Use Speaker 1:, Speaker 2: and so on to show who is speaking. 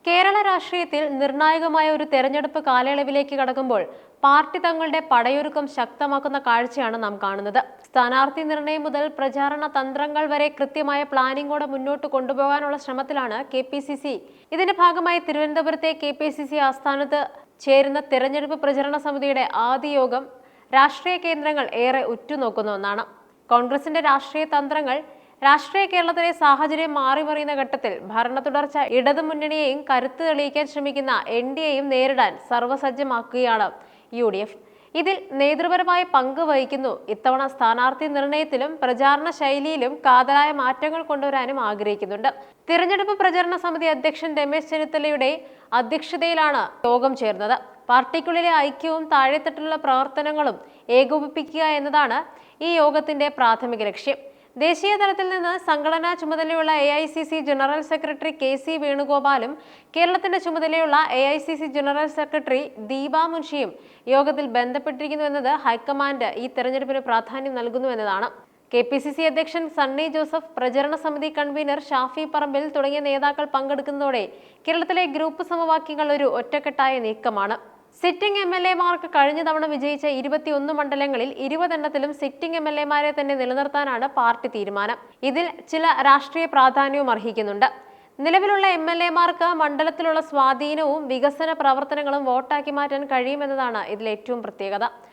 Speaker 1: കേരള രാഷ്ട്രീയത്തിൽ നിർണായകമായ ഒരു തെരഞ്ഞെടുപ്പ് കാലയളവിലേക്ക് കടക്കുമ്പോൾ പാർട്ടി തങ്ങളുടെ പടയൊരുക്കം ശക്തമാക്കുന്ന കാഴ്ചയാണ് നാം കാണുന്നത്. സ്ഥാനാർത്ഥി നിർണയം മുതൽ പ്രചാരണ തന്ത്രങ്ങൾ വരെ കൃത്യമായ പ്ലാനിങ്ങോടെ മുന്നോട്ട് കൊണ്ടുപോകാനുള്ള ശ്രമത്തിലാണ് KPCC. ഇതിന്റെ ഭാഗമായി തിരുവനന്തപുരത്തെ KPCC ആസ്ഥാനത്ത് ചേരുന്ന തെരഞ്ഞെടുപ്പ് പ്രചരണ സമിതിയുടെ ആദ്യ യോഗം രാഷ്ട്രീയ കേന്ദ്രങ്ങൾ ഏറെ ഉറ്റുനോക്കുന്ന ഒന്നാണ്. കോൺഗ്രസിന്റെ രാഷ്ട്രീയ തന്ത്രങ്ങൾ രാഷ്ട്രീയ കേരളത്തിലെ സാഹചര്യം മാറിമറിയുന്ന ഘട്ടത്തിൽ ഭരണ തുടർച്ച ഇടതുമുന്നണിയെയും കരുത്ത് തെളിയിക്കാൻ ശ്രമിക്കുന്ന NDAയും നേരിടാൻ സർവ്വസജ്ജമാക്കുകയാണ് UDF. ഇതിൽ നേതൃപരമായ പങ്ക് വഹിക്കുന്നു. ഇത്തവണ സ്ഥാനാർത്ഥി നിർണയത്തിലും പ്രചാരണ ശൈലിയിലും കാതലായ മാറ്റങ്ങൾ കൊണ്ടുവരാനും ആഗ്രഹിക്കുന്നുണ്ട്. തിരഞ്ഞെടുപ്പ് പ്രചരണ സമിതി അധ്യക്ഷൻ രമേശ് ചെന്നിത്തലയുടെ അധ്യക്ഷതയിലാണ് യോഗം ചേർന്നത്. പാർട്ടിക്കുള്ളിലെ ഐക്യവും താഴെത്തട്ടിലുള്ള പ്രവർത്തനങ്ങളും ഏകോപിപ്പിക്കുക എന്നതാണ് ഈ യോഗത്തിന്റെ പ്രാഥമിക ലക്ഷ്യം. ദേശീയ തലത്തിൽ നിന്ന് സംഘടനാ ചുമതലയുള്ള AICC ജനറൽ സെക്രട്ടറി KC വേണുഗോപാലും കേരളത്തിന്റെ ചുമതലയുള്ള AICC ജനറൽ സെക്രട്ടറി ദീപ മുൻഷിയും യോഗത്തിൽ ബന്ധപ്പെട്ടിരിക്കുന്നുവെന്നത് ഹൈക്കമാൻഡ് ഈ തെരഞ്ഞെടുപ്പിന് പ്രാധാന്യം നൽകുന്നുവെന്നതാണ്. KPCC അധ്യക്ഷൻ സണ്ണി ജോസഫ്, പ്രചരണ സമിതി കൺവീനർ ഷാഫി പറമ്പിൽ തുടങ്ങിയ നേതാക്കൾ പങ്കെടുക്കുന്നതോടെ കേരളത്തിലെ ഗ്രൂപ്പ് സമവാക്യങ്ങൾ ഒരു ഒറ്റക്കെട്ടായ നീക്കമാണ്. സിറ്റിംഗ് MLAമാർക്ക് കഴിഞ്ഞ തവണ വിജയിച്ച 21 മണ്ഡലങ്ങളിൽ 20 എണ്ണത്തിലും സിറ്റിംഗ് MLAമാരെ തന്നെ നിലനിർത്താനാണ് പാർട്ടി തീരുമാനം. ഇതിൽ ചില രാഷ്ട്രീയ പ്രാധാന്യവും അർഹിക്കുന്നുണ്ട്. നിലവിലുള്ള MLAമാർക്ക് മണ്ഡലത്തിലുള്ള സ്വാധീനവും വികസന പ്രവർത്തനങ്ങളും വോട്ടാക്കി മാറ്റാൻ കഴിയുമെന്നതാണ് ഇതിൽ ഏറ്റവും പ്രത്യേകത.